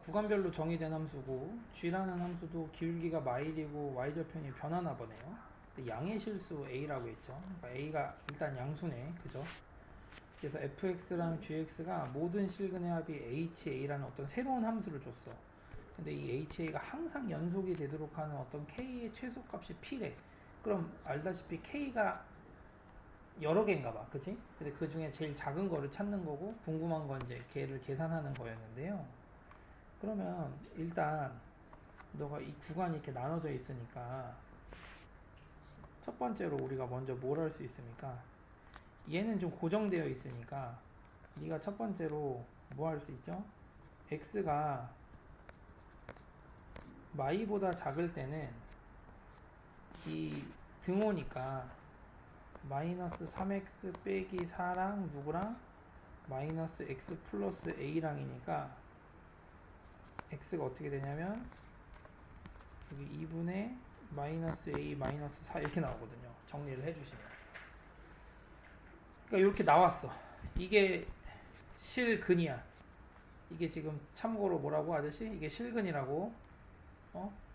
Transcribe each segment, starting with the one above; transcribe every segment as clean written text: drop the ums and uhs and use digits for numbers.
구간별로 정의된 함수고 g라는 함수도 기울기가 마일이고 y절편이 변하나 보네요. 근데 양의 실수 a라고 했죠. 그러니까 a가 일단 양수네, 그죠? 그래서 fx랑 gx가 모든 실근의 합이 ha라는 어떤 새로운 함수를 줬어. 근데 이 ha가 항상 연속이 되도록 하는 어떤 k의 최소값이 p래. 그럼 알다시피 k가 여러 개인가 봐, 그치? 근데 그 중에 제일 작은 거를 찾는 거고 궁금한 건 이제 걔를 계산하는 거였는데요. 그러면 일단 너가 이 구간이 이렇게 나눠져 있으니까 첫 번째로 우리가 먼저 뭘 할 수 있습니까? 얘는 좀 고정되어 있으니까 네가 첫 번째로 뭐 할 수 있죠? x가 y보다 작을 때는 이 등호니까 마이너스 3x 빼기 4랑 누구랑 마이너스 x 플러스 a랑이니까 x가 어떻게 되냐면 여기 2분의 마이너스 a 마이너스 4 이렇게 나오거든요. 정리를 해주시면. 그러니까 이렇게 나왔어. 이게 실근이야. 이게 지금 참고로 뭐라고 아저씨? 이게 실근이라고.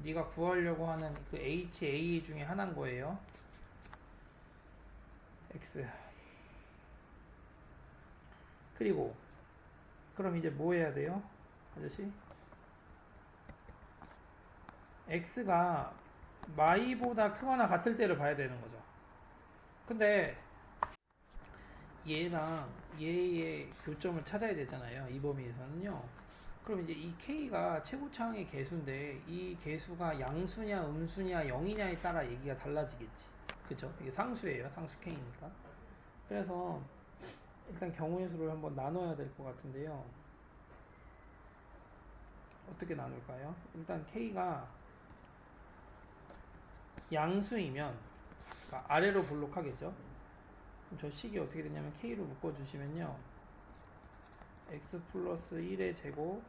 네가 구하려고 하는 그 HA 중에 하나인 거예요. X. 그리고 그럼 이제 뭐 해야 돼요? 아저씨? X가 y보다 크거나 같을 때를 봐야 되는 거죠. 근데 얘랑 얘의 교점을 찾아야 되잖아요. 이 범위에서는요. 그럼 이제 이 k가 최고차항의 개수인데 이 개수가 양수냐 음수냐 0이냐에 따라 얘기가 달라지겠지. 그쵸? 이게 상수예요. 상수 k니까. 그래서 일단 경우의 수를 한번 나눠야 될 것 같은데요. 어떻게 나눌까요? 일단 k가 양수이면 그러니까 아래로 볼록하겠죠? 그럼 저 식이 어떻게 되냐면 k로 묶어주시면요. x 플러스 1의 제곱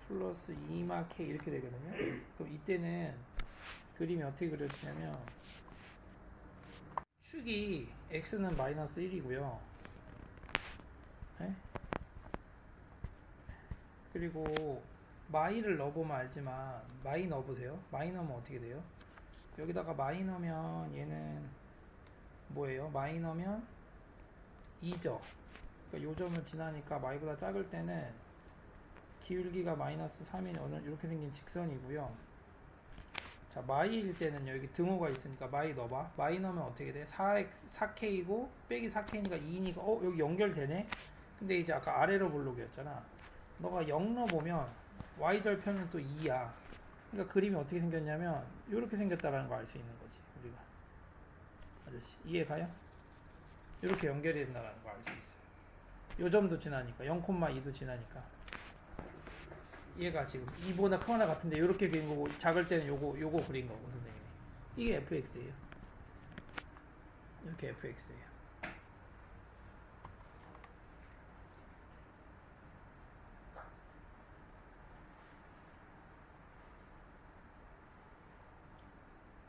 플러스 2마 k 이렇게 되거든요. 그럼 이때는 그림이 어떻게 그려지냐면 축이 x는 마이너스 1이고요. 네? 그리고 마이를 넣어보면 알지만 마이 넣어보세요. 마이 넣으면 어떻게 돼요? 여기다가 마이 넣으면 얘는 뭐예요? 마이 넣으면 2죠. 그러니까 요 점을 지나니까 마이보다 작을 때는 기울기가 마이너스 3인 어느 이렇게 생긴 직선이고요. 자, 마이일 때는 여기 등호가 있으니까 마이 넣어봐. 마이 넣으면 어떻게 돼? 4k이고 빼기 4k니까 2니까 여기 연결되네? 근데 이제 아까 아래로 볼록이었잖아. 너가 0 넣어보면 y절편은 또 2야. 그러니까 그림이 어떻게 생겼냐면 이렇게 생겼다라는 거 알 수 있는 거지 우리가. 아저씨 이해 가요? 이렇게 연결이 된다는 거 알 수 있어요. 요 점도 지나니까 0,2도 지나니까 얘가 지금 2보다 크거나 같은데 이렇게 그린 거고 작을 때는 요거 그린 거고 선생님이. 이게 fx예요. 이렇게 fx예요.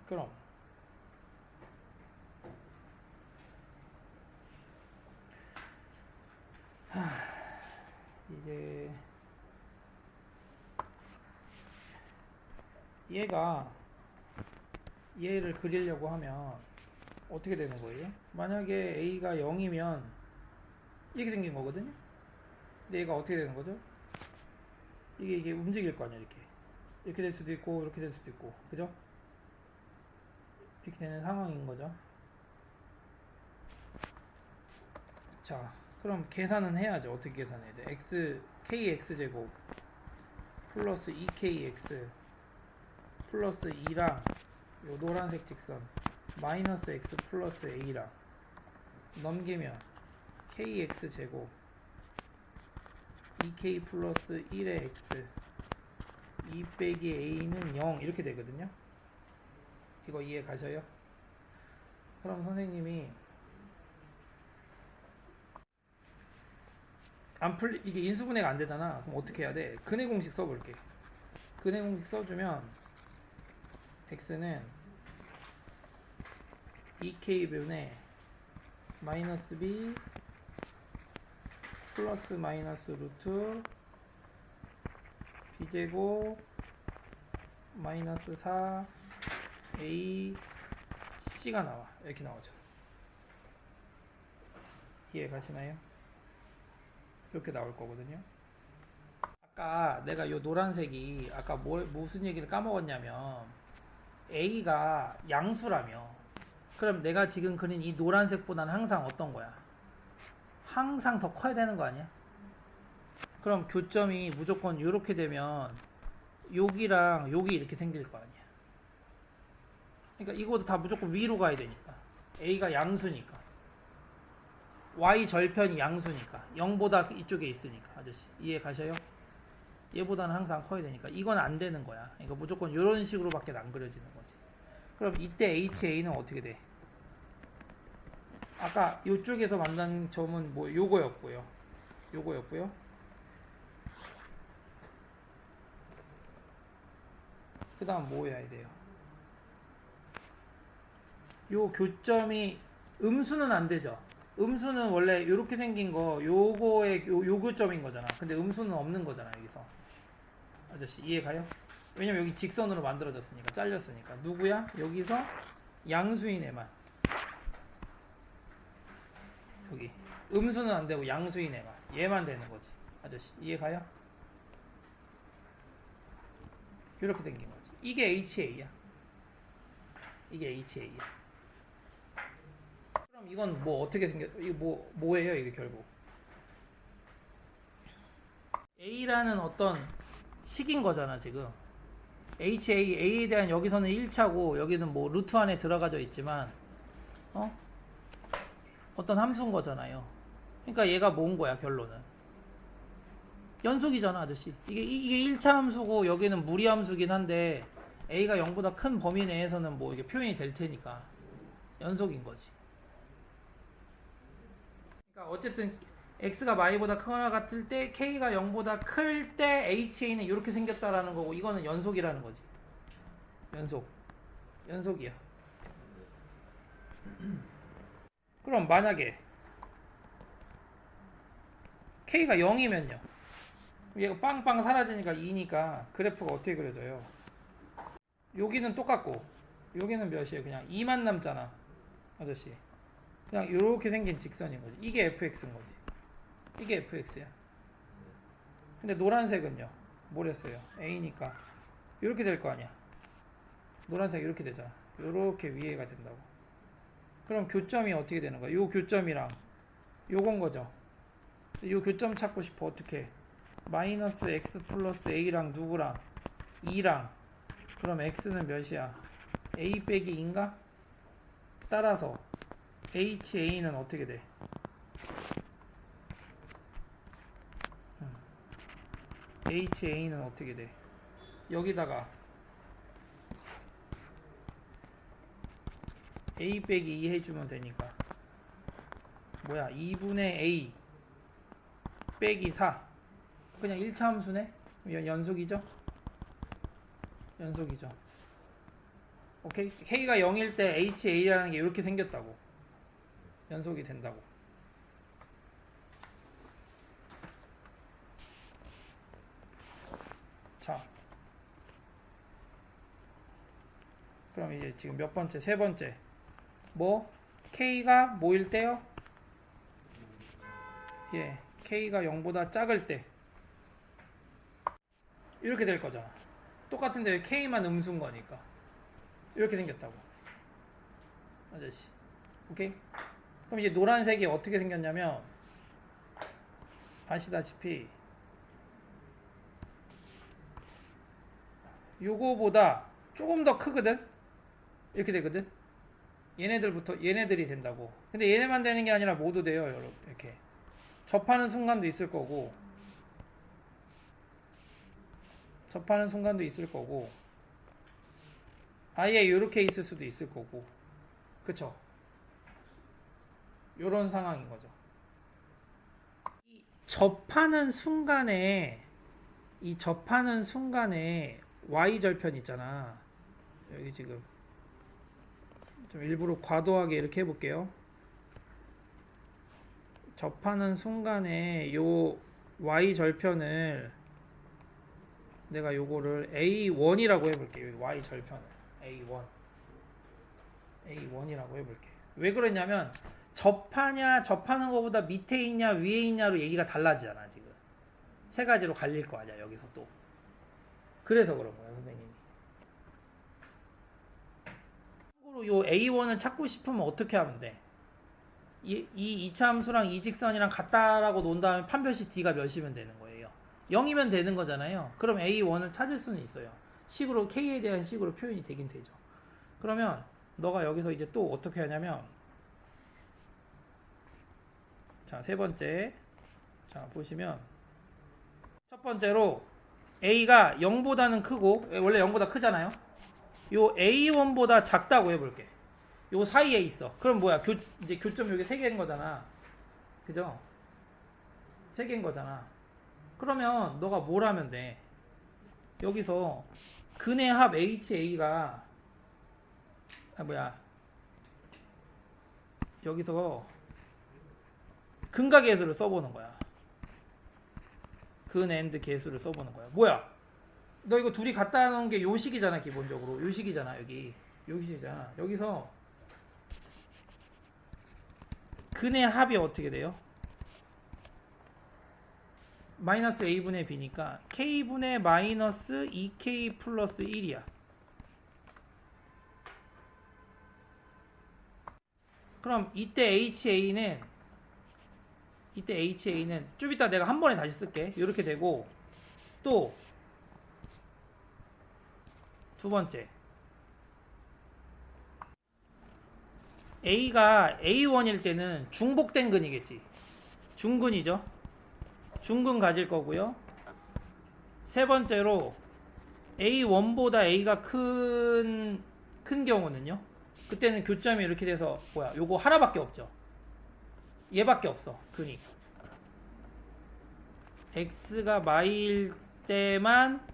그럼 이제 얘를 그리려고 하면 어떻게 되는 거예요? 만약에 a가 0이면 이렇게 생긴 거거든요. 근데 얘가 어떻게 되는 거죠? 이게 움직일 거 아니야. 이렇게 될 수도 있고 이렇게 될 수도 있고, 그죠? 이렇게 되는 상황인 거죠. 자, 그럼 계산은 해야죠. 어떻게 계산해야 돼? kx제곱 플러스 2kx 플러스 2랑 요 노란색 직선 마이너스 x 플러스 a랑 넘기면 kx제곱 2k 플러스 1의 x 2 빼기 a는 0 이렇게 되거든요. 이거 이해 가셔요? 그럼 선생님이 이게 인수분해가 안 되잖아. 그럼 어떻게 해야 돼? 근해 공식 써볼게. 근해 공식 써주면 x는 2k분의 마이너스 b 플러스 마이너스 루트 b제곱 마이너스 4 a c가 나와. 이렇게 나오죠. 이해 가시나요? 이렇게 나올 거거든요. 아까 내가 요 노란색이 아까 무슨 얘기를 까먹었냐면 a가 양수라며. 그럼 내가 지금 그린 이 노란색보다는 항상 어떤 거야? 항상 더 커야 되는 거 아니야? 그럼 교점이 무조건 이렇게 되면 여기랑 여기 이렇게 생길 거 아니야. 그러니까 이거도 다 무조건 위로 가야 되니까. a가 양수니까. y 절편이 양수니까. 0보다 이쪽에 있으니까. 아저씨 이해 가셔요? 얘보다는 항상 커야 되니까. 이건 안 되는 거야. 그러니까 무조건 이런 식으로밖에 안 그려지는 거지. 그럼 이때 HA는 어떻게 돼? 아까 이쪽에서 만난 점은 뭐 요거였고요. 그 다음 뭐 해야 돼요? 요 교점이 음수는 안 되죠. 음수는 원래 이렇게 생긴 거 요거의 요 교점인 거잖아. 근데 음수는 없는 거잖아 여기서. 아저씨 이해 가요? 왜냐면 여기 직선으로 만들어졌으니까 잘렸으니까. 누구야? 여기서 양수인 애만. 여기 음수는 안 되고 양수인 애만. 얘만 되는 거지. 아저씨 이해 가요? 이렇게 생긴 거지. 이게 HA야. 이게 HA야. 그럼 이건 뭐 어떻게 생겼? 이거 뭐예요 이게 결국? A라는 어떤 식인 거잖아 지금. A에 대한 여기서는 1차고 여기는 뭐 루트 안에 들어가져 있지만 어떤 함수인 거잖아요. 그러니까 얘가 뭔 거야 결론은? 연속이잖아 아저씨. 이게 1차 함수고 여기는 무리 함수긴 한데 A가 0보다 큰 범위 내에서는 뭐 이게 표현이 될 테니까 연속인 거지. 그러니까 어쨌든 x가 y보다 크거나 같을 때 k가 0보다 클 때 HA는 이렇게 생겼다라는 거고 이거는 연속이라는 거지. 연속이야. 그럼 만약에 k가 0이면요. 얘가 빵빵 사라지니까 2니까 그래프가 어떻게 그려져요? 여기는 똑같고 여기는 몇이에요? 그냥 2만 남잖아 아저씨. 그냥 이렇게 생긴 직선인 거지. 이게 fx인 거지. 이게 fx야. 근데 노란색은요 뭐랬어요? a니까 이렇게 될 거 아니야. 노란색 이렇게 되잖아. 이렇게 위에가 된다고. 그럼 교점이 어떻게 되는 거야? 요 교점이랑 요건 거죠. 요 교점 찾고 싶어. 어떻게? 마이너스 x 플러스 a랑 누구랑? 2랑. 그럼 x는 몇이야? a 빼기 2인가? 따라서 HA는 어떻게 돼? HA는 어떻게 돼? 여기다가 A 빼기 2 해주면 되니까 뭐야 2분의 A 빼기 4 그냥 1차 함수네? 연속이죠? 오케이? K가 0일 때 HA라는 게 이렇게 생겼다고. 연속이 된다고. 자, 그럼 이제 지금 몇 번째? 세 번째. 뭐? K가 뭐일 때요? 예, K가 0보다 작을 때. 이렇게 될 거잖아. 똑같은데 K만 음수인 거니까. 이렇게 생겼다고. 아저씨. 오케이? 그럼 이제 노란색이 어떻게 생겼냐면, 아시다시피, 요거보다 조금 더 크거든? 이렇게 되거든? 얘네들이 된다고. 근데 얘네만 되는 게 아니라 모두 돼요, 여러분. 이렇게. 접하는 순간도 있을 거고, 아예 이렇게 있을 수도 있을 거고, 그쵸? 요런 상황인 거죠. 이 접하는 순간에 y절편 있잖아. 여기 지금 좀 일부러 과도하게 이렇게 해볼게요. 접하는 순간에 요 y절편을 내가 요거를 A1이라고 해볼게요. Y 절편을 A1이라고 해볼게. 왜 그러냐면 접하는 것보다 밑에 있냐 위에 있냐로 얘기가 달라지잖아. 지금 세 가지로 갈릴 거 아니야 여기서 또. 그래서 그런 거야 선생님이. 참고로 요 A1을 찾고 싶으면 어떻게 하면 돼? 이 이차함수랑 이 직선이랑 같다라고 놓은 다음에 판별식 D가 몇이면 되는 거예요. 0이면 되는 거잖아요. 그럼 A1을 찾을 수는 있어요. 식으로 K에 대한 식으로 표현이 되긴 되죠. 그러면 너가 여기서 이제 또 어떻게 하냐면, 자, 세 번째, 자 보시면 첫 번째로 A가 0보다는 크고, 원래 0보다 크잖아요. 요 A1보다 작다고 해볼게. 요 사이에 있어. 그럼 뭐야? 이제 교점 여기 3개인 거잖아. 그죠? 3개인 거잖아. 그러면 너가 뭘 하면 돼? 여기서 근의 합 HA가 여기서 근과 계수를 써보는 거야. 근 앤드 계수를 써보는 거야. 뭐야? 너 이거 둘이 갖다 놓은 게 요 식이잖아. 기본적으로 요 식이잖아. 여기 요 식이잖아. 여기서 근의 합이 어떻게 돼요? 마이너스 a분의 b니까 k분의 마이너스 2k 플러스 1이야. 그럼 이때 HA는 좀 이따 내가 한 번에 다시 쓸게. 이렇게 되고, 또 두 번째 A가 A1일 때는 중복된 근이겠지. 중근이죠. 중근 가질 거고요. 세 번째로 A1보다 A가 큰 경우는요. 그때는 교점이 이렇게 돼서 요거 하나밖에 없죠. 얘밖에 없어. 근이. X가 마일 때만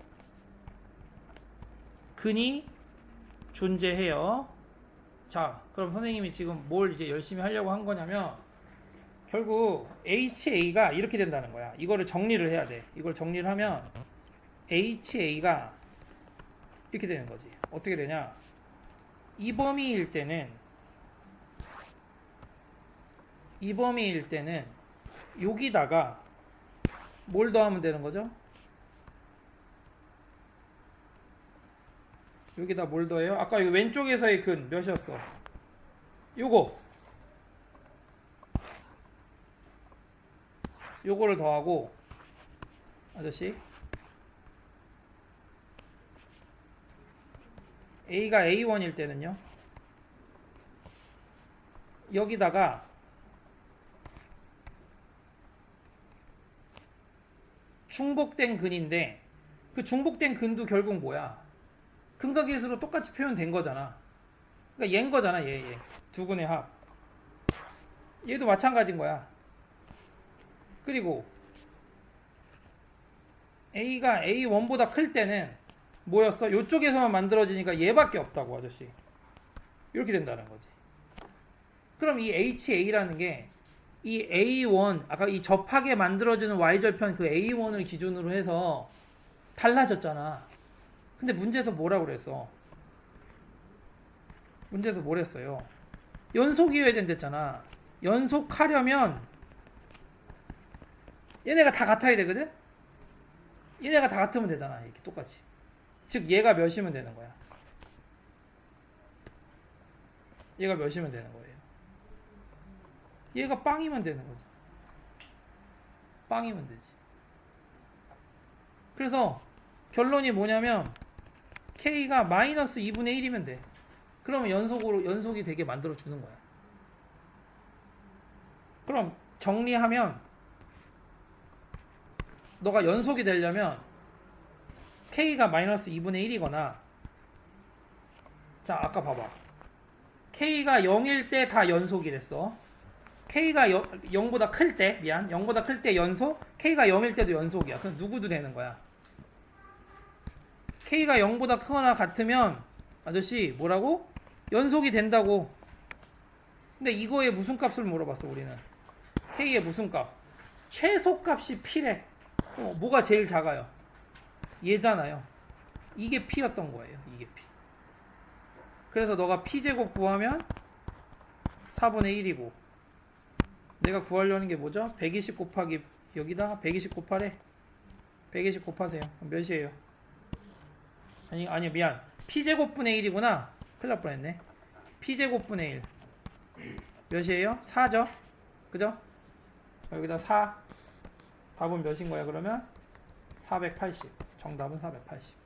근이 존재해요. 자, 그럼 선생님이 지금 뭘 이제 열심히 하려고 한 거냐면, 결국 HA가 이렇게 된다는 거야. 이거를 정리를 해야 돼. 이걸 정리를 하면 HA가 이렇게 되는 거지. 어떻게 되냐? 이 범위일 때는 여기다가 뭘 더하면 되는 거죠? 여기다 뭘 더해요? 아까 이 왼쪽에서의 근 몇이었어? 요거를 더하고, 아저씨, A가 A1일 때는요, 여기다가 중복된 근인데, 그 중복된 근도 결국 뭐야? 근과 계수로 똑같이 표현된 거잖아. 그러니까 얘인 거잖아. 얘 두 근의 합. 얘도 마찬가지인 거야. 그리고 A가 A1보다 클 때는 뭐였어? 이쪽에서만 만들어지니까 얘밖에 없다고, 아저씨. 이렇게 된다는 거지. 그럼 이 HA라는 게 이 A1, 아까 이 접하게 만들어주는 Y절편 그 A1을 기준으로 해서 달라졌잖아. 근데 문제에서 뭐라고 그랬어? 문제에서 뭘 했어요? 연속이어야 된댔잖아. 연속하려면 얘네가 다 같아야 되거든? 얘네가 다 같으면 되잖아. 이렇게 똑같이. 즉 얘가 몇이면 되는 거야. 얘가 몇이면 되는 거예요. 얘가 빵이면 되는 거지. 빵이면 되지. 그래서 결론이 뭐냐면 K가 마이너스 2분의 1이면 돼. 그러면 연속이 되게 만들어 주는 거야. 그럼 정리하면 너가 연속이 되려면 K가 마이너스 2분의 1이거나, 자 아까 봐봐. K가 0일 때 다 연속이랬어. K가 0보다 클 때, 0보다 클 때 연속, K가 0일 때도 연속이야. 그럼 누구도 되는 거야. K가 0보다 크거나 같으면 아저씨 뭐라고? 연속이 된다고. 근데 이거의 무슨 값을 물어봤어 우리는. K의 무슨 값? 최소값이 P래. 뭐가 제일 작아요? 얘잖아요. 이게 P였던 거예요. 이게 P. 그래서 너가 P제곱 구하면 4분의 1이고 내가 구하려는 게 뭐죠? 120 곱하기 여기다가 120 곱하래. 120 곱하세요. 그럼 몇이에요? 아니 미안. P제곱분의 1이구나. 큰일 날 뻔했네. P제곱분의 1 몇이에요? 4죠? 그죠? 여기다 4 답은 몇인 거야 그러면? 480. 정답은 480.